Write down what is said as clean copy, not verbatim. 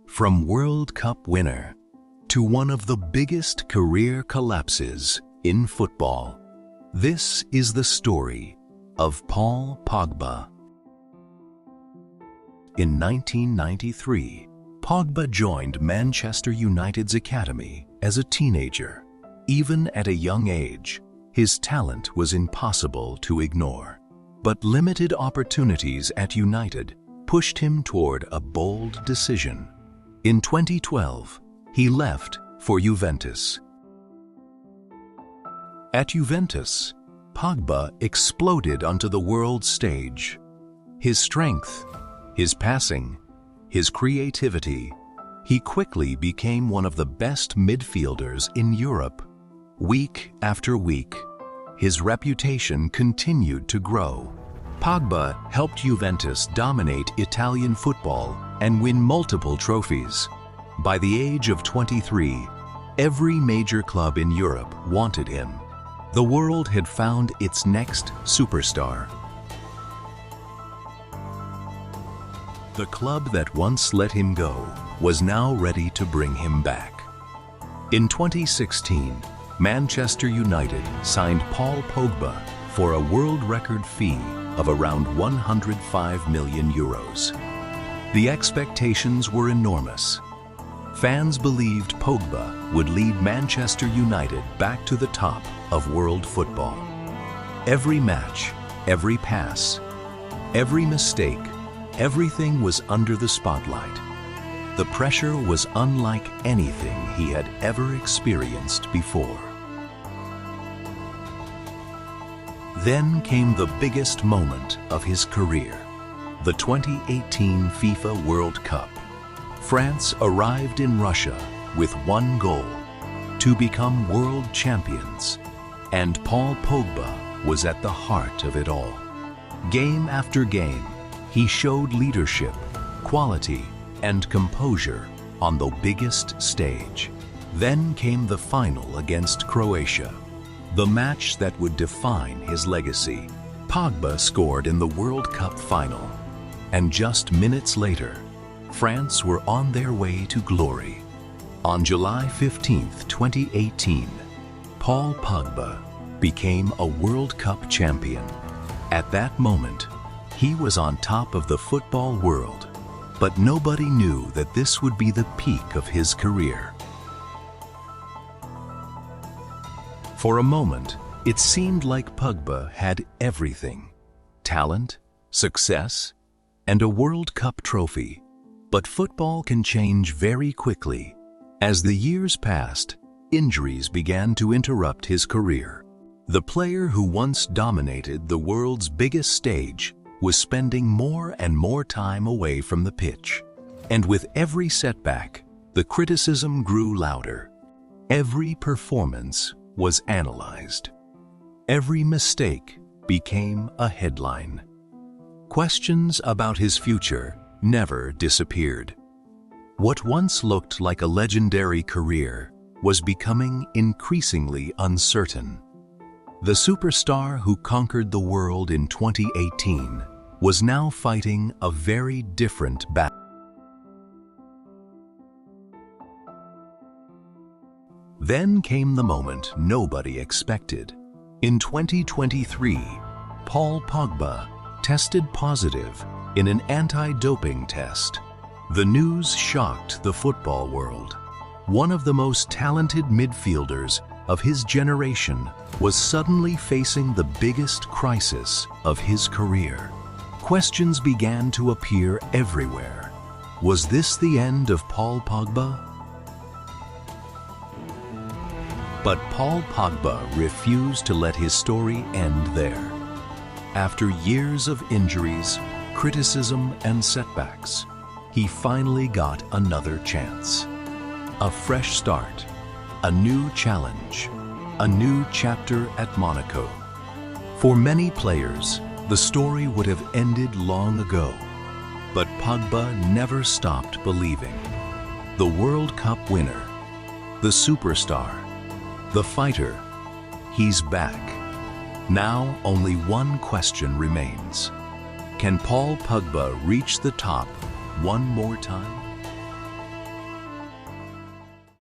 From World Cup winner to one of the biggest career collapses in football, this is the story of Paul Pogba. In 1993, Pogba joined Manchester United's academy as a teenager. Even at a young age, his talent was impossible to ignore. But limited opportunities at United pushed him toward a bold decision. In 2012, he left for Juventus. At Juventus, Pogba exploded onto the world stage. His strength, his passing, his creativity, he quickly became one of the best midfielders in Europe. Week after week, his reputation continued to grow. Pogba helped Juventus dominate Italian football and win multiple trophies. By the age of 23, every major club in Europe wanted him. The world had found its next superstar. The club that once let him go was now ready to bring him back. In 2016, Manchester United signed Paul Pogba for a world record fee of around €105 million. The expectations were enormous. Fans believed Pogba would lead Manchester United back to the top of world football. Every match, every pass, every mistake, everything was under the spotlight. The pressure was unlike anything he had ever experienced before. Then came the biggest moment of his career, the 2018 FIFA World Cup. France arrived in Russia with one goal: to become world champions. And Paul Pogba was at the heart of it all. Game after game, he showed leadership, quality, and composure on the biggest stage. Then came the final against Croatia, the match that would define his legacy. Pogba scored in the World Cup final, and just minutes later, France were on their way to glory. On July 15, 2018, Paul Pogba became a World Cup champion. At that moment, he was on top of the football world, but nobody knew that this would be the peak of his career. For a moment, it seemed like Pogba had everything: talent, success, and a World Cup trophy. But football can change very quickly. As the years passed, injuries began to interrupt his career. The player who once dominated the world's biggest stage was spending more and more time away from the pitch. And with every setback, the criticism grew louder. Every performance was analyzed. Every mistake became a headline. Questions about his future never disappeared. What once looked like a legendary career was becoming increasingly uncertain. The superstar who conquered the world in 2018 was now fighting a very different battle. Then came the moment nobody expected. In 2023, Paul Pogba tested positive in an anti-doping test. The news shocked the football world. One of the most talented midfielders of his generation was suddenly facing the biggest crisis of his career. Questions began to appear everywhere. Was this the end of Paul Pogba? But Paul Pogba refused to let his story end there. After years of injuries, criticism, and setbacks, he finally got another chance. A fresh start, a new challenge, a new chapter at Monaco. For many players, the story would have ended long ago, but Pogba never stopped believing. The World Cup winner, the superstar, the fighter, he's back. Now only one question remains. Can Paul Pogba reach the top one more time?